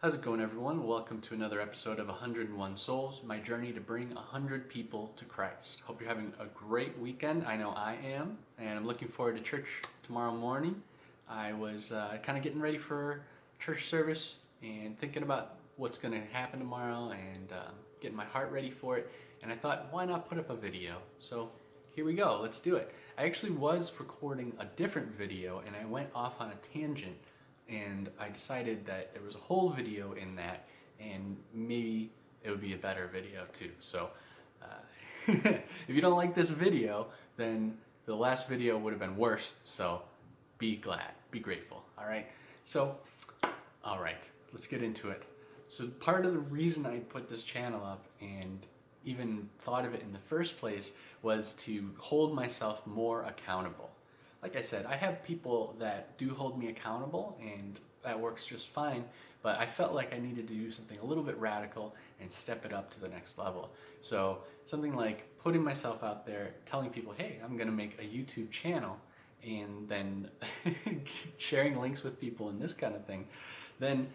How's it going, everyone? Welcome to another episode of 101 Souls, my journey to bring 100 people to Christ. Hope you're having a great weekend. I know I am, and I'm looking forward to church tomorrow morning. I was kind of getting ready for church service and thinking about what's going to happen tomorrow and getting my heart ready for it. And I thought, why not put up a video? So here we go. Let's do it. I actually was recording a different video, and I went off on a tangent. And I decided that there was a whole video in that, and maybe it would be a better video too. So if you don't like this video, then the last video would have been worse. So be glad, be grateful. All right. So, all right, let's get into it. So part of the reason I put this channel up and even thought of it in the first place was to hold myself more accountable. Like I said, I have people that do hold me accountable, and that works just fine, but I felt like I needed to do something a little bit radical and step it up to the next level. So something like putting myself out there, telling people, hey, I'm gonna make a YouTube channel, and then sharing links with people and this kind of thing, then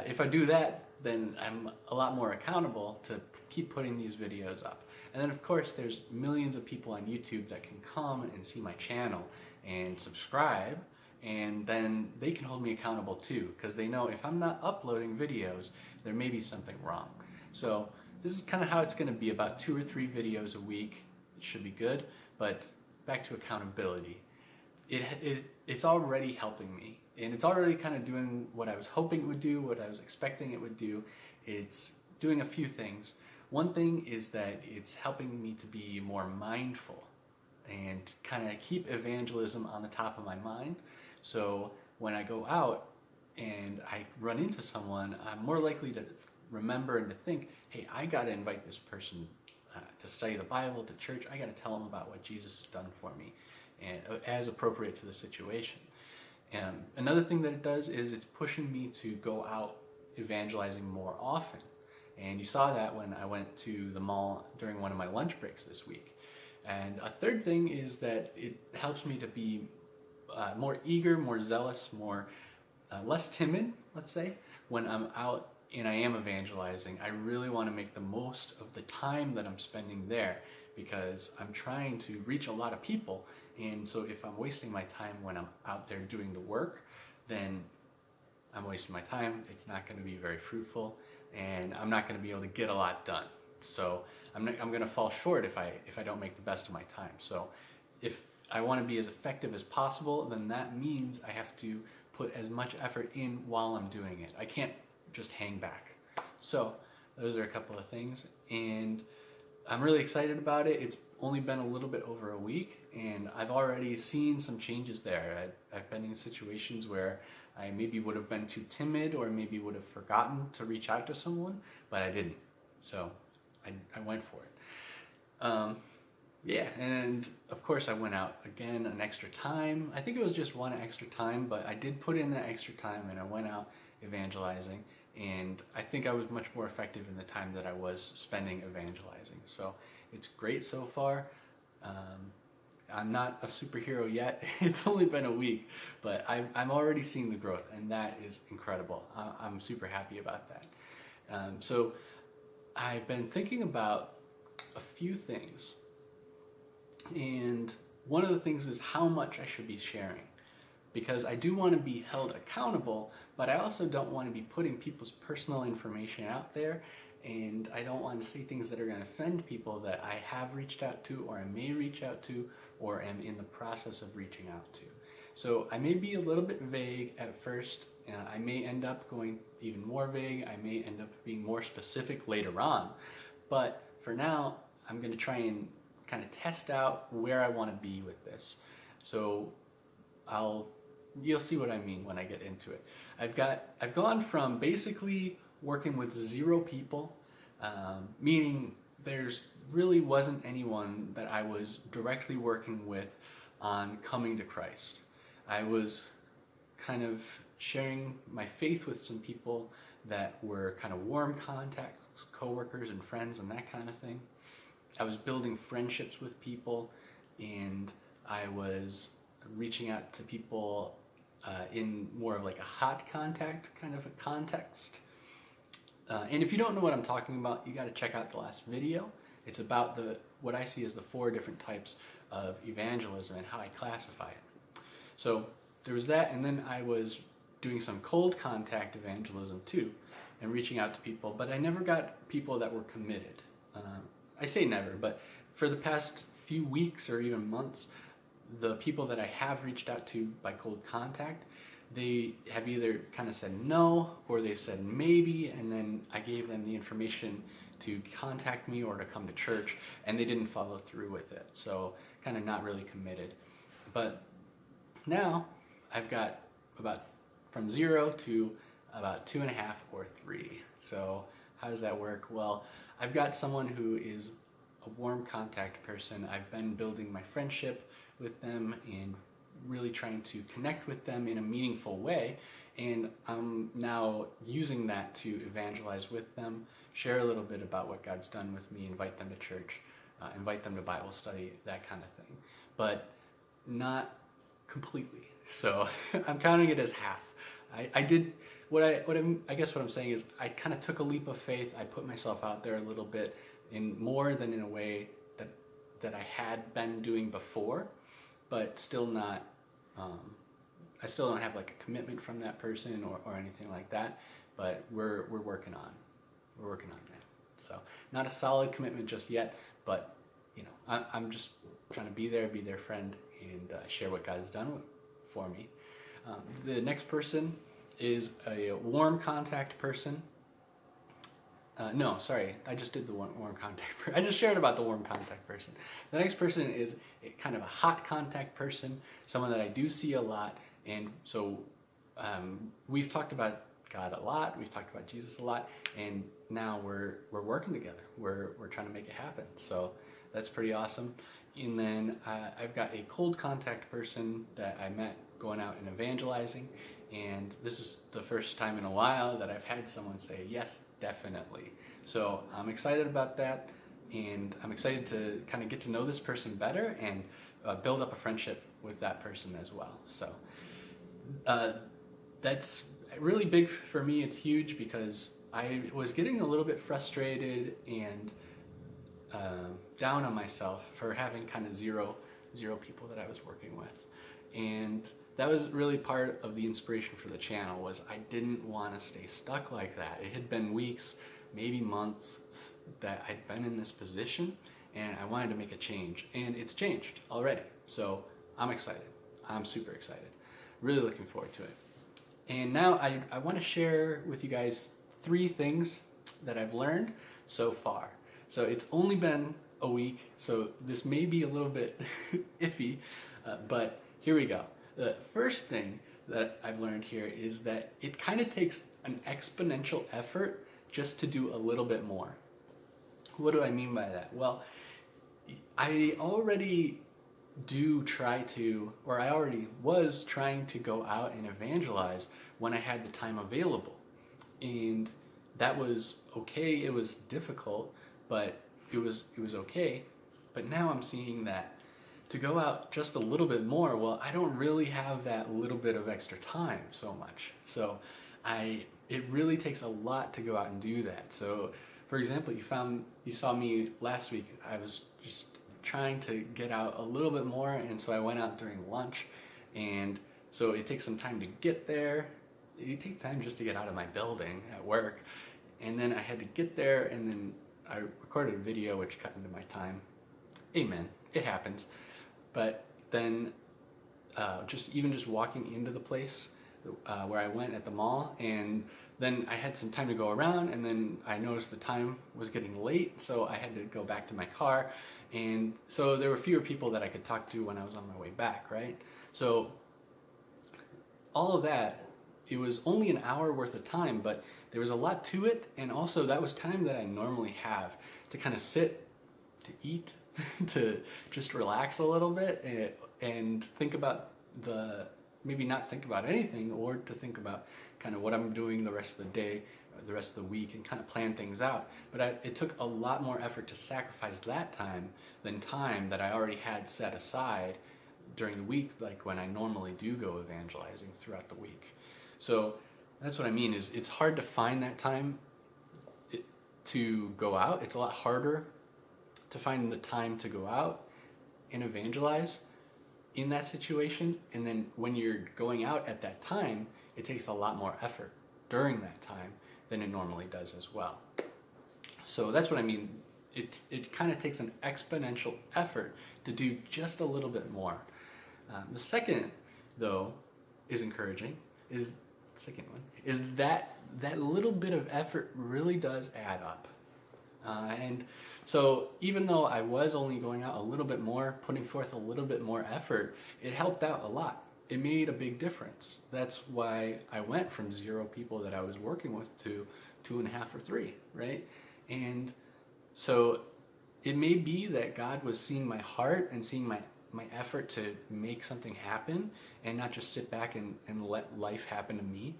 if I do that, then I'm a lot more accountable to keep putting these videos up. And then of course there's millions of people on YouTube that can come and see my channel and subscribe, and then they can hold me accountable too, because they know if I'm not uploading videos, there may be something wrong. So this is kind of how it's going to be, about 2 or 3 videos a week. It should be good, but back to accountability. It's already helping me, and it's already kind of doing what I was hoping it would do, what I was expecting it would do. It's doing a few things. One thing is that it's helping me to be more mindful and kind of keep evangelism on the top of my mind. So when I go out and I run into someone, I'm more likely to remember and to think, hey, I got to invite this person to study the Bible, to church. I got to tell them about what Jesus has done for me, and as appropriate to the situation. And another thing that it does is it's pushing me to go out evangelizing more often. And you saw that when I went to the mall during one of my lunch breaks this week. And a third thing is that it helps me to be more eager, more zealous, more less timid, let's say, when I'm out and I am evangelizing. I really want to make the most of the time that I'm spending there, because I'm trying to reach a lot of people. And so if I'm wasting my time when I'm out there doing the work, then I'm wasting my time. It's not going to be very fruitful, and I'm not going to be able to get a lot done. So I'm going to fall short if I don't make the best of my time. So if I want to be as effective as possible, then that means I have to put as much effort in while I'm doing it. I can't just hang back. So those are a couple of things, and I'm really excited about it. It's only been a little bit over a week, and I've already seen some changes there. I've been in situations where I maybe would have been too timid, or maybe would have forgotten to reach out to someone, but I didn't. So I went for it. Yeah, and of course I went out again an extra time. I think it was just one extra time, but I did put in that extra time, and I went out evangelizing, and I think I was much more effective in the time that I was spending evangelizing. So it's great so far. I'm not a superhero yet. It's only been a week, but I'm already seeing the growth, and that is incredible. I'm super happy about that. So I've been thinking about a few things, and one of the things is how much I should be sharing, because I do want to be held accountable, but I also don't want to be putting people's personal information out there, and I don't want to say things that are going to offend people that I have reached out to, or I may reach out to, or am in the process of reaching out to. So I may be a little bit vague at first. I may end up going even more vague. I may end up being more specific later on. But for now, I'm going to try and kind of test out where I want to be with this. So you'll see what I mean when I get into it. I've gone from basically working with 0 people, meaning there's really wasn't anyone that I was directly working with on coming to Christ. I was kind of sharing my faith with some people that were kind of warm contacts, coworkers and friends and that kind of thing. I was building friendships with people, and I was reaching out to people in more of like a hot contact kind of a context. And if you don't know what I'm talking about, you got to check out the last video. It's about what I see as the 4 different types of evangelism and how I classify it. So there was that, and then I was doing some cold contact evangelism too, and reaching out to people, but I never got people that were committed. I say never, but for the past few weeks or even months, the people that I have reached out to by cold contact, they have either kind of said no or they've said maybe, and then I gave them the information to contact me or to come to church, and they didn't follow through with it. So kind of not really committed. But now I've got about from 0 to about 2.5 or 3. So how does that work? Well, I've got someone who is a warm contact person. I've been building my friendship with them and really trying to connect with them in a meaningful way. And I'm now using that to evangelize with them, share a little bit about what God's done with me, invite them to church, invite them to Bible study, that kind of thing. But not completely. So I'm counting it as half. I did I guess what I'm saying is I kind of took a leap of faith. I put myself out there a little bit in more than in a way that I had been doing before, but still not. I still don't have like a commitment from that person or anything like that. But we're working on that. So not a solid commitment just yet, but I'm just trying to be their friend, and share what God has done for me. The next person is a warm contact person. No, sorry, I just did the warm contact. I just shared about the warm contact person. The next person is kind of a hot contact person, someone that I do see a lot, and so we've talked about God a lot, we've talked about Jesus a lot, and now we're working together. We're trying to make it happen. So that's pretty awesome. And then I've got a cold contact person that I met going out and evangelizing, and this is the first time in a while that I've had someone say yes, definitely. So I'm excited about that, and I'm excited to kind of get to know this person better and build up a friendship with that person as well. So that's really big for me. It's huge because I was getting a little bit frustrated and down on myself for having kind of zero people that I was working with. And that was really part of the inspiration for the channel, was I didn't want to stay stuck like that. It had been weeks, maybe months, that I'd been in this position, and I wanted to make a change, and it's changed already. So I'm excited. I'm super excited. Really looking forward to it. And now I want to share with you guys 3 things that I've learned so far. So it's only been a week, so this may be a little bit iffy, but here we go. The first thing that I've learned here is that it kind of takes an exponential effort just to do a little bit more. What do I mean by that? Well, I already I already was trying to go out and evangelize when I had the time available. And that was okay. It was difficult, but it was okay. But now I'm seeing that to go out just a little bit more, well, I don't really have that little bit of extra time so much. So it really takes a lot to go out and do that. So for example, you saw me last week, I was just trying to get out a little bit more, and so I went out during lunch, and so it takes some time to get there. It takes time just to get out of my building at work, and then I had to get there, and then I recorded a video which cut into my time. Amen, it happens. But then just walking into the place where I went at the mall, and then I had some time to go around, and then I noticed the time was getting late, so I had to go back to my car, and so there were fewer people that I could talk to when I was on my way back, right? So all of that, it was only an hour worth of time, but there was a lot to it, and also that was time that I normally have to kind of sit, to eat, to just relax a little bit and think about maybe not think about anything, or to think about kind of what I'm doing the rest of the day, or the rest of the week, and kind of plan things out. But it took a lot more effort to sacrifice that time than time that I already had set aside during the week, like when I normally do go evangelizing throughout the week. So that's what I mean, is it's hard to find that time to go out. It's a lot harder to find the time to go out and evangelize in that situation. And then when you're going out at that time, it takes a lot more effort during that time than it normally does as well. So that's what I mean. It kind of takes an exponential effort to do just a little bit more. The second, though, is encouraging. Is the second one is that little bit of effort really does add up. And so even though I was only going out a little bit more, putting forth a little bit more effort, it helped out a lot. It made a big difference. That's why I went from 0 people that I was working with to 2.5 or 3, right? And so it may be that God was seeing my heart and seeing my effort to make something happen and not just sit back and let life happen to me.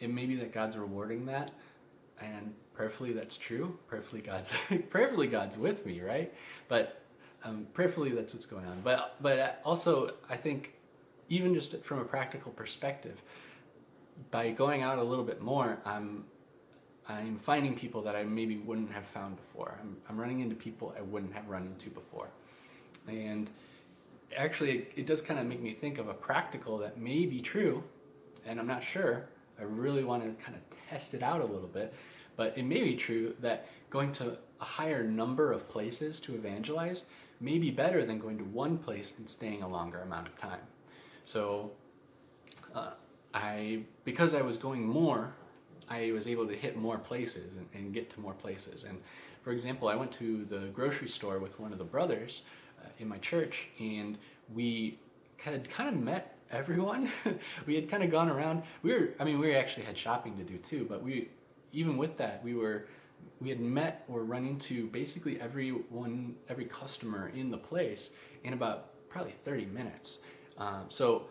It may be that God's rewarding that, and prayerfully that's true. Prayerfully God's with me, right? But prayerfully that's what's going on. But also I think even just from a practical perspective, by going out a little bit more, I'm finding people that I maybe wouldn't have found before. I'm running into people I wouldn't have run into before. And actually, it does kind of make me think of a practical that may be true, and I'm not sure. I really want to kind of test it out a little bit, but it may be true that going to a higher number of places to evangelize may be better than going to one place and staying a longer amount of time. So because I was going more, I was able to hit more places and get to more places. And for example, I went to the grocery store with one of the brothers in my church, and we had kind of met everyone. We had kind of gone around. We actually had shopping to do too, but even with that, we had met or run into basically every customer in the place in about probably 30 minutes. So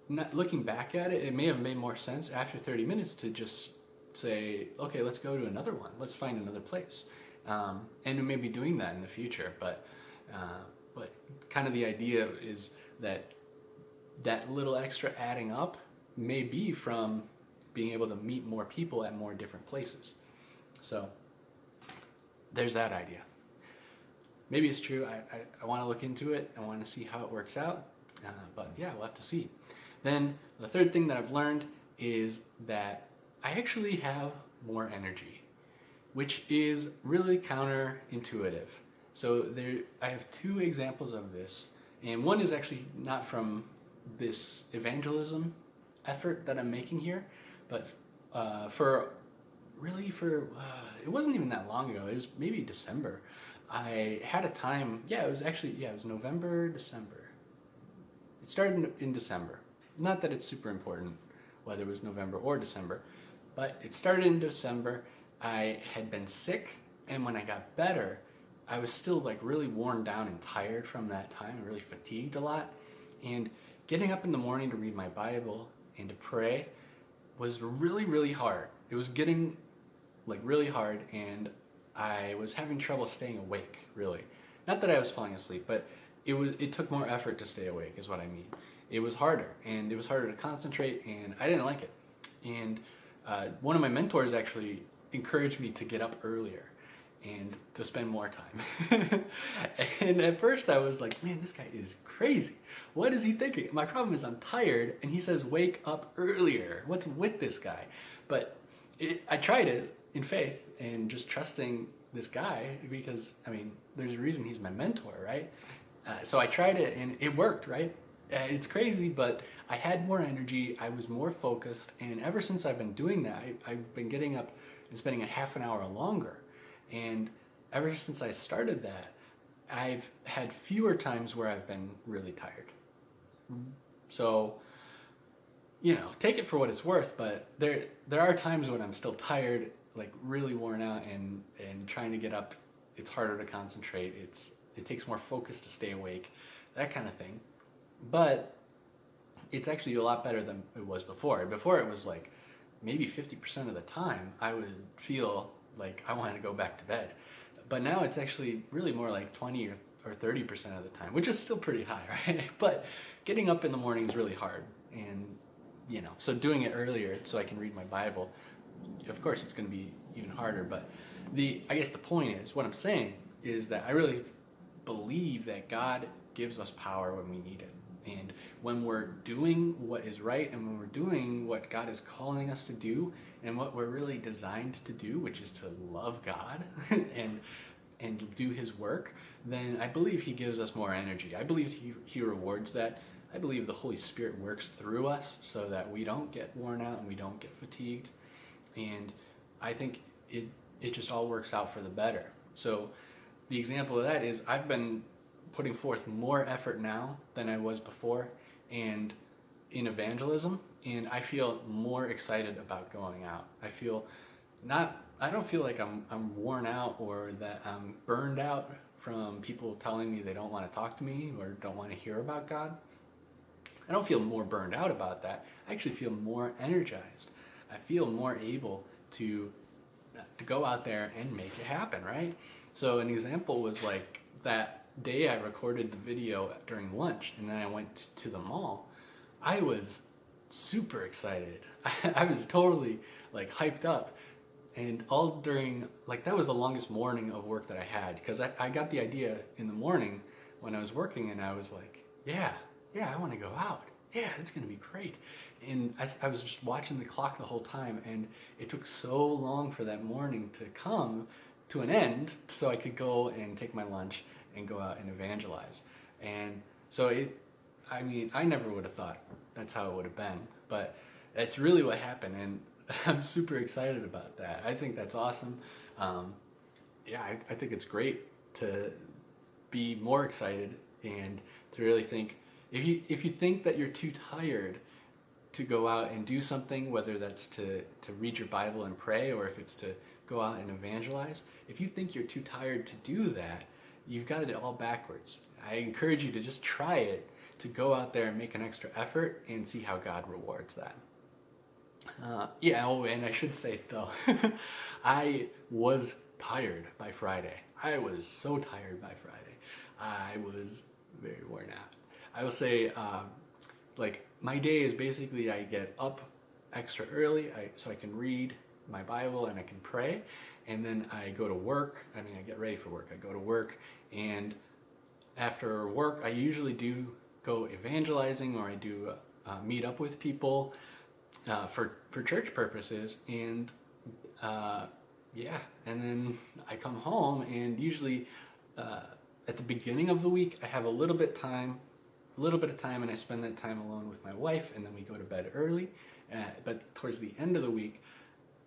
looking back at it, it may have made more sense after 30 minutes to just say, okay, let's go to another one. Let's find another place. And we may be doing that in the future, but kind of the idea is that little extra adding up may be from being able to meet more people at more different places. So there's that idea. Maybe it's true. I want to look into it. I want to see how it works out. But yeah, we'll have to see. Then the third thing that I've learned is that I actually have more energy, which is really counterintuitive. So I have 2 examples of this, and one is actually not from this evangelism effort that I'm making here, but it wasn't even that long ago. It was maybe December. I had a time. It was November, December. It started in December. Not that it's super important whether it was November or December, but it started in December. I had been sick, and when I got better, I was still like really worn down and tired from that time, and really fatigued a lot. And getting up in the morning to read my Bible and to pray was really, really hard. It was getting like really hard, and I was having trouble staying awake, really. Not that I was falling asleep, but it took more effort to stay awake is what I mean. It was harder, and it was harder to concentrate, and I didn't like it. And one of my mentors actually encouraged me to get up earlier and to spend more time. And at first I was like, man, this guy is crazy. What is he thinking? My problem is I'm tired, and he says wake up earlier. What's with this guy? But I tried it in faith and just trusting this guy, because there's a reason he's my mentor, right? So I tried it, and it worked, right? It's crazy, but I had more energy, I was more focused, and ever since I've been doing that, I've been getting up and spending a half an hour longer. And ever since I started that, I've had fewer times where I've been really tired. So, take it for what it's worth, but there are times when I'm still tired, like really worn out, and trying to get up, it's harder to concentrate, it takes more focus to stay awake, that kind of thing. But it's actually a lot better than it was before. Before it was like maybe 50% of the time I would feel like I wanted to go back to bed. But now it's actually really more like 20 or or 30% of the time, which is still pretty high, right? But getting up in the morning is really hard. And, so doing it earlier so I can read my Bible, of course it's going to be even harder. But I guess the point is, what I'm saying is that I really believe that God gives us power when we need it. And when we're doing what is right, and when we're doing what God is calling us to do, and what we're really designed to do, which is to love God and do His work, then I believe He gives us more energy. I believe He rewards that. I believe the Holy Spirit works through us so that we don't get worn out and we don't get fatigued. And I think it just all works out for the better. So the example of that is I've been putting forth more effort now than I was before and in evangelism, and I feel more excited about going out. I don't feel like I'm worn out or that I'm burned out from people telling me they don't want to talk to me or don't want to hear about God. I don't feel more burned out about that. I actually feel more energized. I feel more able to go out there and make it happen, right? So an example was like that day I recorded the video during lunch, and then I went to the mall. I was super excited. I was totally like hyped up, and all during, like, that was the longest morning of work that I had, because I got the idea in the morning when I was working, and I was like, yeah, I want to go out. Yeah, it's going to be great. And I was just watching the clock the whole time, and it took so long for that morning to come to an end so I could go and take my lunch and go out and evangelize. And so I never would have thought that's how it would have been, but that's really what happened, and I'm super excited about that. I think that's awesome. I think it's great to be more excited and to really think, if you think that you're too tired to go out and do something, whether that's to read your Bible and pray, or if it's to go out and evangelize, if you think you're too tired to do that, you've got it all backwards. I encourage you to just try it, to go out there and make an extra effort and see how God rewards that. And I should say though, I was tired by Friday. I was so tired by Friday. I was very worn out. I will say, my day is basically I get up extra early so I can read my Bible and I can pray, and then I go to work. I get ready for work. I go to work, and after work I usually do go evangelizing, or I do meet up with people for church purposes, and and then I come home, and usually at the beginning of the week I have a little bit of time, and I spend that time alone with my wife, and then we go to bed early. But towards the end of the week,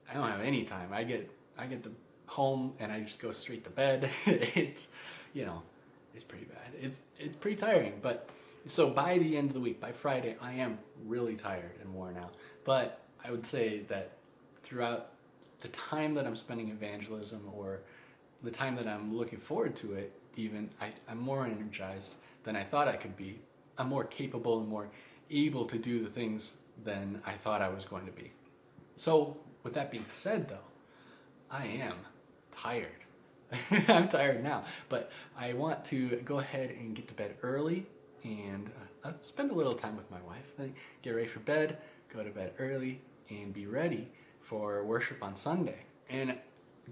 I don't have any time. I get to home and I just go straight to bed. It's pretty bad. It's pretty tiring. But so by the end of the week, by Friday, I am really tired and worn out. But I would say that throughout the time that I'm spending evangelism, or the time that I'm looking forward to it, even I'm more energized than I thought I could be. I'm more capable and more able to do the things than I thought I was going to be. So with that being said though, I am tired. I'm tired now, but I want to go ahead and get to bed early, and spend a little time with my wife, then get ready for bed, go to bed early, and be ready for worship on Sunday. And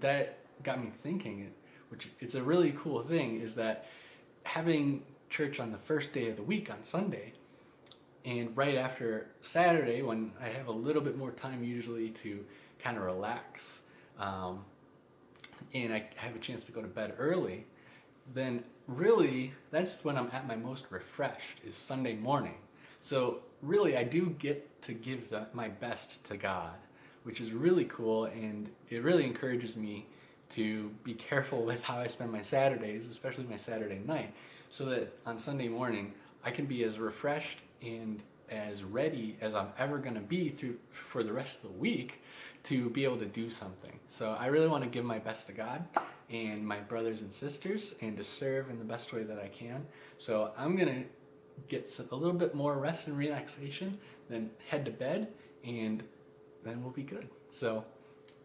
that got me thinking, which it's a really cool thing, is that having church on the first day of the week on Sunday, and right after Saturday, when I have a little bit more time usually to kind of relax, and I have a chance to go to bed early, then really that's when I'm at my most refreshed, is Sunday morning. So really I do get to give my best to God, which is really cool, and it really encourages me to be careful with how I spend my Saturdays, especially my Saturday night, so that on Sunday morning I can be as refreshed and as ready as I'm ever going to be for the rest of the week to be able to do something. So I really want to give my best to God and my brothers and sisters, and to serve in the best way that I can. So I'm going to get a little bit more rest and relaxation, then head to bed, and then we'll be good. So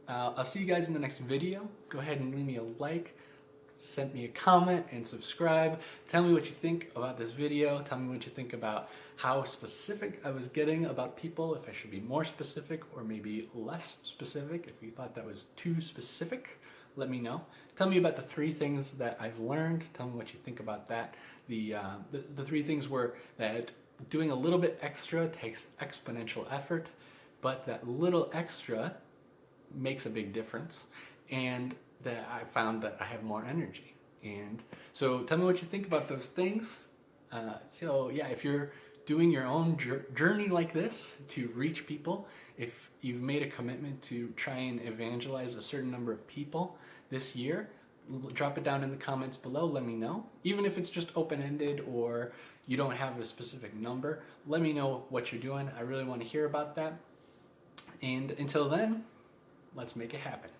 I'll see you guys in the next video. Go ahead and leave me a like, sent me a comment and subscribe. Tell me what you think about this video. Tell me what you think about how specific I was getting about people, if I should be more specific or maybe less specific. If you thought that was too specific, let me know. Tell me about the 3 things that I've learned. Tell me what you think about that. The 3 things were that doing a little bit extra takes exponential effort, but that little extra makes a big difference, and that I found that I have more energy. And so tell me what you think about those things. So yeah, if you're doing your own journey like this to reach people, if you've made a commitment to try and evangelize a certain number of people this year, drop it down in the comments below. Let me know. Even if it's just open-ended or you don't have a specific number, let me know what you're doing. I really want to hear about that. And until then, let's make it happen.